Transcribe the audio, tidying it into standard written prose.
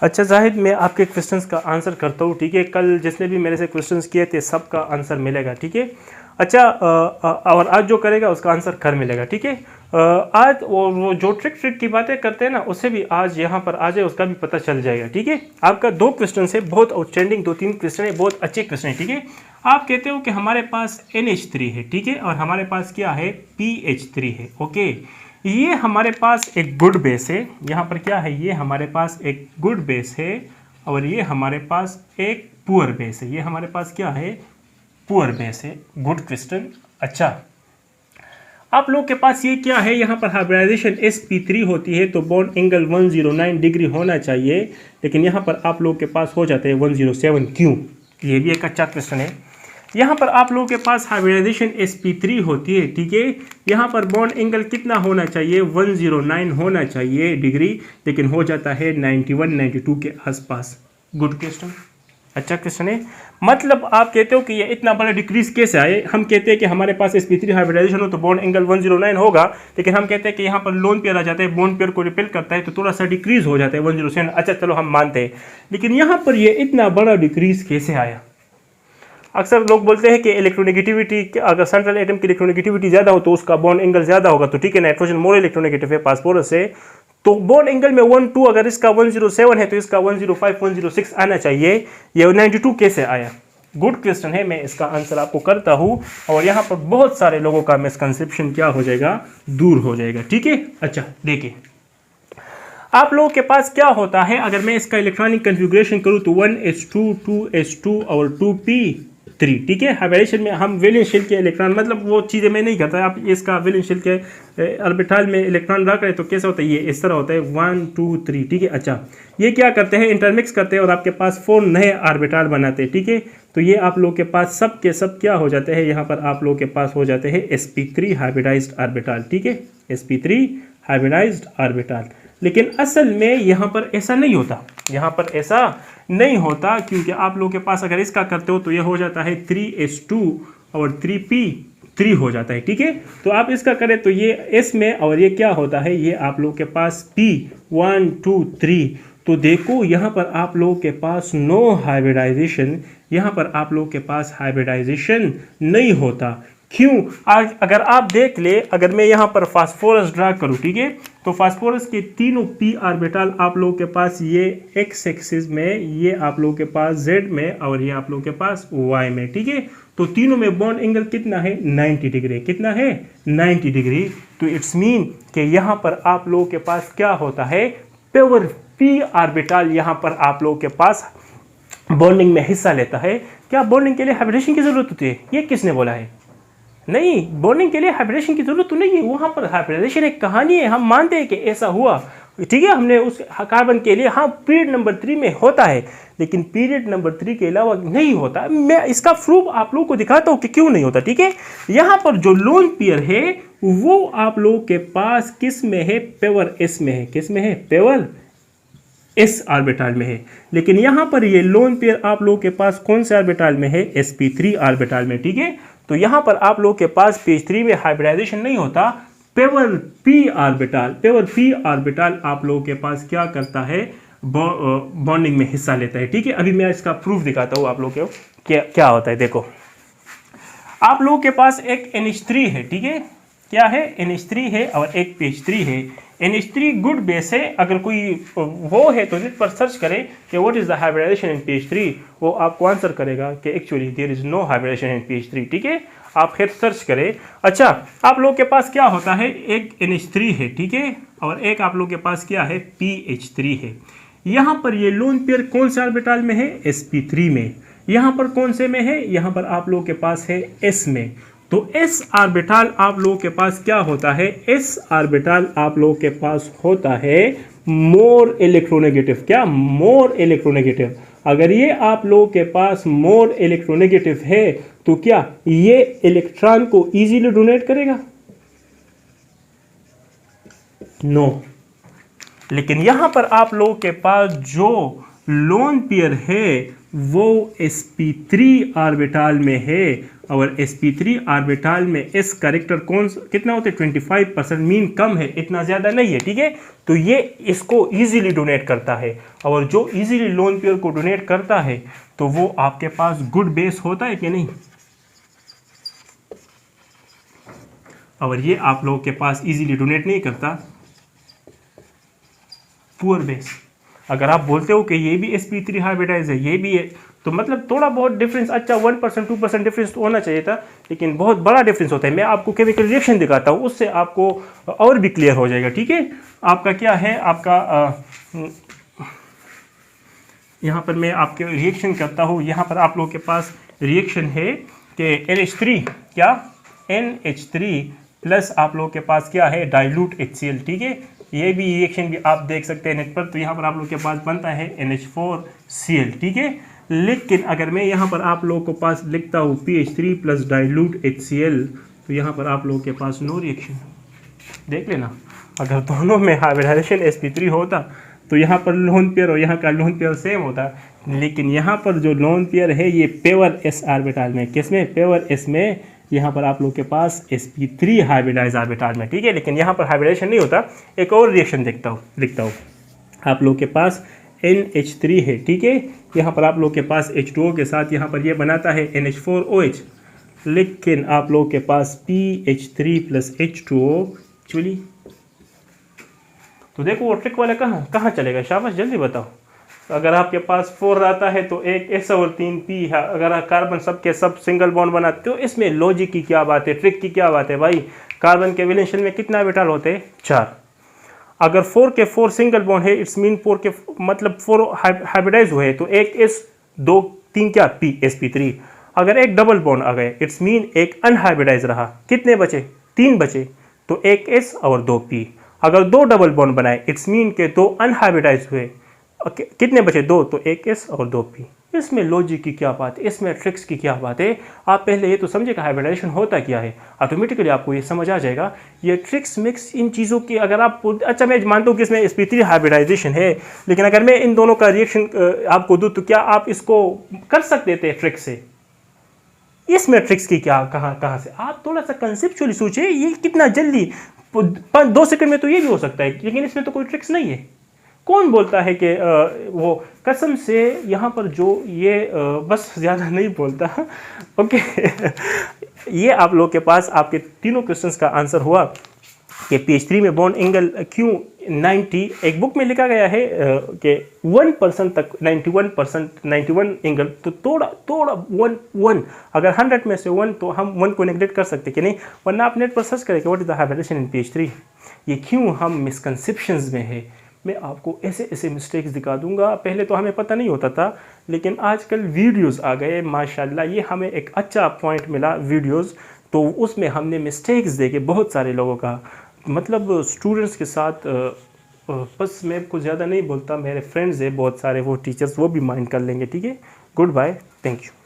अच्छा जाहिद, मैं आपके क्वेश्चंस का आंसर करता हूँ, ठीक है। कल जिसने भी मेरे से क्वेश्चंस किए थे सबका आंसर मिलेगा, ठीक है। अच्छा और आज जो करेगा उसका आंसर कर मिलेगा, ठीक है। आज वो जो ट्रिक की बातें करते हैं ना, उससे भी आज यहाँ पर आ जाए, उसका भी पता चल जाएगा, ठीक है। आपका 2 क्वेश्चन है, बहुत आउटस्टैंडिंग 2-3 क्वेश्चन है, बहुत अच्छे क्वेश्चन है, ठीक है। आप कहते हो कि हमारे पास NH3 है, ठीक है, और हमारे पास क्या है, PH3 है, ओके। ये हमारे पास एक गुड बेस है, यहाँ पर क्या है, ये हमारे पास एक गुड बेस है और ये हमारे पास एक पुअर बेस है। ये हमारे पास क्या है, पुअर बेस है। Good question. अच्छा, आप लोग के पास ये क्या है, यहाँ पर हाइब्रिडाइजेशन sp3 होती है तो बॉन्ड एंगल 109 डिग्री होना चाहिए, लेकिन यहाँ पर आप लोग के पास हो जाते हैं 107। क्यों? ये भी एक अच्छा क्वेश्चन है। यहाँ पर आप लोगों के पास हाइब्रिडाइजेशन sp3 होती है, ठीक है। यहाँ पर बॉन्ड एंगल कितना होना चाहिए, 109 होना चाहिए डिग्री, लेकिन हो जाता है 91-92 के आसपास। गुड क्वेश्चन, अच्छा क्वेश्चन है। मतलब आप कहते हो कि ये इतना बड़ा डिक्रीज कैसे आए। हम कहते हैं कि हमारे पास sp3 हाइब्रिडाइजेशन हो तो बॉन्ड एंगल 109 होगा, लेकिन हम कहते हैं कि यहाँ पर लोन पेयर आ जाता है, बॉन्ड पेयर को रिपेल करता है तो थोड़ा सा डिक्रीज हो जाता है 107। अच्छा चलो हम मानते हैं, लेकिन यहाँ पर ये इतना बड़ा डिक्रीज कैसे आया। अक्सर लोग बोलते हैं कि इलेक्ट्रोनेगेटिविटी, अगर सेंट्रल एटम की इलेक्ट्रोनेगेटिविटी ज़्यादा हो तो उसका बॉन्ड एंगल ज़्यादा होगा, तो ठीक है, नाइट्रोजन मोर इलेक्ट्रोनेगेटिव है फास्फोरस से, तो बॉन्ड एंगल में 1-2 अगर इसका 107 है तो इसका 105-106 आना चाहिए। ये 92 कैसे आया। गुड क्वेश्चन है, मैं इसका आंसर आपको करता हूँ और यहाँ पर बहुत सारे लोगों का मिसकंसेप्शन क्या हो जाएगा, दूर हो जाएगा, ठीक है। अच्छा देखिए, आप लोगों के पास क्या होता है, अगर मैं इसका इलेक्ट्रॉनिक कन्फिग्रेशन करूँ तो 1s2 2s2 और 2p3, ठीक है। हाइब्रिडेशन में हम वैलेंस शेल के इलेक्ट्रॉन, मतलब वो चीज़ें मैं नहीं करता, आप इसका वैलेंस शेल के ऑर्बिटल में इलेक्ट्रॉन रख रहे तो कैसा होता है, ये इस तरह होता है 1 2 3, ठीक है। अच्छा, ये क्या करते हैं, इंटरमिक्स करते हैं और आपके पास 4 नए ऑर्बिटल बनाते हैं, ठीक है। तो ये आप लोग के पास सब के सब क्या हो जाते हैं, यहाँ पर आप लोग के पास हो जाते हैं sp3 हाइब्रिडाइज्ड ऑर्बिटल, ठीक है, sp3 हाइब्रिडाइज्ड ऑर्बिटल। लेकिन असल में यहाँ पर ऐसा नहीं होता, यहाँ पर ऐसा नहीं होता, क्योंकि आप लोगों के पास अगर इसका करते हो तो ये हो जाता है 3s2 और 3p3 हो जाता है, ठीक है। तो आप इसका करें तो ये s में, और ये क्या होता है, ये आप लोगों के पास p1 2 3। तो देखो यहाँ पर आप लोगों के पास नो हाइब्रिडाइजेशन, यहाँ पर आप लोगों के पास हाइब्रिडाइजेशन नहीं होता। क्यों? आज अगर आप देख ले, अगर मैं यहाँ पर फास्फोरस ड्रा करूँ, ठीक है, तो फास्फोरस के तीनों p ऑर्बिटल आप लोगों के पास ये x एक्सिस में, ये आप लोगों के पास z में और ये आप लोगों के पास y में, ठीक है। तो तीनों में बॉन्ड एंगल कितना है, 90 डिग्री। कितना है, 90 डिग्री। तो इट्स मीन कि यहाँ पर आप लोगों के पास क्या होता है, प्योर p ऑर्बिटल यहाँ पर आप लोगों के पास बॉन्डिंग में हिस्सा लेता है। क्या बॉन्डिंग के लिए हाइब्रिडेशन की जरूरत होती है, ये किसने बोला है? नहीं, बॉन्डिंग के लिए हाइब्रिडेशन की जरूरत तो नहीं है। वहाँ पर हाइब्रिडेशन एक कहानी है, हम मानते हैं कि ऐसा हुआ, ठीक है। हमने उस कार्बन के लिए, हाँ, पीरियड नंबर 3 में होता है, लेकिन पीरियड नंबर 3 के अलावा नहीं होता। मैं इसका प्रूफ आप लोगों को दिखाता हूँ कि क्यों नहीं होता, ठीक है। यहाँ पर जो लोन पेयर है वो आप लोगों के पास किस में है, पेवर s में है। किस में है, पेवर s ऑर्बिटल में है। लेकिन यहाँ पर ये लोन पेयर आप लोगों के पास कौन से ऑर्बिटल में है, sp3 ऑर्बिटल में, ठीक है। तो यहाँ पर आप लोगों के पास ph3 में हाइब्रिडाइजेशन नहीं होता, pure p orbital, pure p orbital आप लोगों के पास क्या करता है, बॉन्डिंग में हिस्सा लेता है, ठीक है। अभी मैं इसका प्रूफ दिखाता हूँ आप लोगों को क्या होता है। देखो, आप लोगों के पास एक NH3 है, ठीक है, क्या है, NH3 है और एक PH3 है। NH3 गुड बेस है, अगर कोई वो है तो नेट पर सर्च करें कि what is the hybridisation in PH3, वो आपको आंसर करेगा कि actually there is no hybridisation in PH3, ठीक है। आप फिर सर्च करें। अच्छा, आप लोग के पास क्या होता है, एक NH3 है, ठीक है, और एक आप लोग के पास क्या है, PH3 है। यहाँ पर ये लोन पेयर कौन से ऑर्बिटल में है, sp3 में। यहाँ पर कौन से में है, यहाँ पर आप लोग के पास है s में। तो s ऑर्बिटल आप लोगों के पास क्या होता है, s ऑर्बिटल आप लोगों के पास होता है मोर इलेक्ट्रोनेगेटिव। क्या, मोर इलेक्ट्रोनेगेटिव। अगर ये आप लोगों के पास मोर इलेक्ट्रोनेगेटिव है तो क्या ये इलेक्ट्रॉन को इजीली डोनेट करेगा? नो। लेकिन यहां पर आप लोगों के पास जो लोन पेयर है वो sp3 ऑर्बिटल में है, और sp3 ऑर्बिटल में s करेक्टर कौन कितना होता है 25%, मीन कम है, इतना ज़्यादा नहीं है, ठीक है। तो ये इसको इजीली डोनेट करता है, और जो इजीली लोन पेयर को डोनेट करता है तो वो आपके पास गुड बेस होता है कि नहीं, और ये आप लोगों के पास इजीली डोनेट नहीं करता, पुअर बेस। अगर आप बोलते हो कि ये भी sp3 हाइब्रिडाइज है, ये भी है, तो मतलब थोड़ा बहुत डिफरेंस, अच्छा 1% 2% डिफरेंस तो होना चाहिए था, लेकिन बहुत बड़ा डिफरेंस होता है। मैं आपको केमिकल रिएक्शन दिखाता हूँ, उससे आपको और भी क्लियर हो जाएगा, ठीक है। आपका क्या है, आपका यहाँ पर मैं आपके रिएक्शन करता हूँ। यहाँ पर आप लोगों के पास रिएक्शन है कि NH3 क्या, NH3 प्लस आप लोगों के पास क्या है, डाइल्यूट HCl, ठीक है। ये भी रिएक्शन भी आप देख सकते हैं नेट पर। तो यहाँ पर आप लोगों के पास बनता है NH4Cl, ठीक है। लेकिन अगर मैं यहाँ पर आप लोगों के पास लिखता हूँ PH3 प्लस डाइल्यूट HCl, तो यहाँ पर आप लोगों के पास नो रिएक्शन। देख लेना, अगर दोनों में हाइब्रिडाइजेशन sp3 होता तो यहाँ पर लोन पेयर और यहाँ का लोन पेयर सेम होता, लेकिन यहाँ पर जो लोन पेयर है ये पेवर s ऑर्बिटल में, किसमें, पेवर s में, यहाँ पर आप लोग के पास sp3 हाइब्रिडाइज ऑर्बिटल में, ठीक है। लेकिन यहाँ पर हाइब्रिडाइजेशन नहीं होता। एक और रिएक्शन लिखता हूँ, आप लोग के पास NH3 है, ठीक है। यहाँ पर आप लोग के पास H2O के साथ यहाँ पर ये बनाता है NH4OH, लेकिन आप लोग के पास PH3 प्लस H2O एक्चुअली, तो देखो वो ट्रिक वाला कहाँ चलेगा, शाबाश जल्दी बताओ। अगर आपके पास 4 आता है तो एक S और 3 P है, अगर कार्बन सब के सब सिंगल बॉन्ड बनाते तो इसमें लॉजिक की क्या बात है, ट्रिक की क्या बात है भाई। कार्बन के वैलेंस शेल में कितना ऑर्बिटल होते हैं, 4। अगर 4 के 4 सिंगल बॉन्ड है, इट्स मीन 4 के मतलब 4 हाइब्रिडाइज हुए, तो एक S 2 3 क्या P sp3। अगर एक डबल बॉन्ड आ गए, इट्स मीन एक अनहाइब्रिडाइज रहा, कितने बचे, 3 बचे, तो एक S और 2 P। अगर 2 डबल बॉन्ड बनाए, इट्स मीन के 2 अनहाइब्रिडाइज हुए, कितने बचे, 2, तो एक S और 2 P। इसमें लॉजिक की क्या बात है, इसमें ट्रिक्स की क्या बात है। आप पहले ये तो समझे कि हाइब्रिडाइजेशन होता क्या है, ऑटोमेटिकली आपको ये समझ आ जाएगा। ये ट्रिक्स मिक्स इन चीज़ों की अगर आप, अच्छा मैं मानता हूँ कि इसमें sp3 हाइब्रिडाइजेशन है, लेकिन अगर मैं इन दोनों का रिएक्शन आपको दूँ तो क्या आप इसको कर सकते थे ट्रिक से। इसमें ट्रिक्स की क्या, कहाँ से, आप थोड़ा सा कंसेप्चुअली सोचिए। ये कितना जल्दी 2 सेकंड में तो ये भी हो सकता है, लेकिन इसमें तो कोई ट्रिक्स नहीं है। कौन बोलता है कि वो कसम से यहाँ पर जो ये बस ज़्यादा नहीं बोलता। ओके ये आप लोग के पास आपके तीनों क्वेश्चंस का आंसर हुआ कि PH3 में बॉन्ड एंगल क्यों 90, एक बुक में लिखा गया है कि 1% तक 91%, 91 एंगल, तो थोड़ा 1 अगर 100 में से 1 तो हम 1 को नेगलेक्ट कर सकते कि नहीं, वरना आप नेट पर सर्च करें कि what is the hybridation in PH3। ये क्यों हम मिसकंसेप्शंस में है, मैं आपको ऐसे मिस्टेक्स दिखा दूंगा। पहले तो हमें पता नहीं होता था, लेकिन आजकल वीडियोस आ गए माशाल्लाह, ये हमें एक अच्छा पॉइंट मिला वीडियोस, तो उसमें हमने मिस्टेक्स देखे बहुत सारे लोगों का, मतलब स्टूडेंट्स के साथ। बस मैं कुछ ज़्यादा नहीं बोलता, मेरे फ्रेंड्स हैं बहुत सारे, वो टीचर्स वो भी माइंड कर लेंगे, ठीक है। Goodbye, thank you.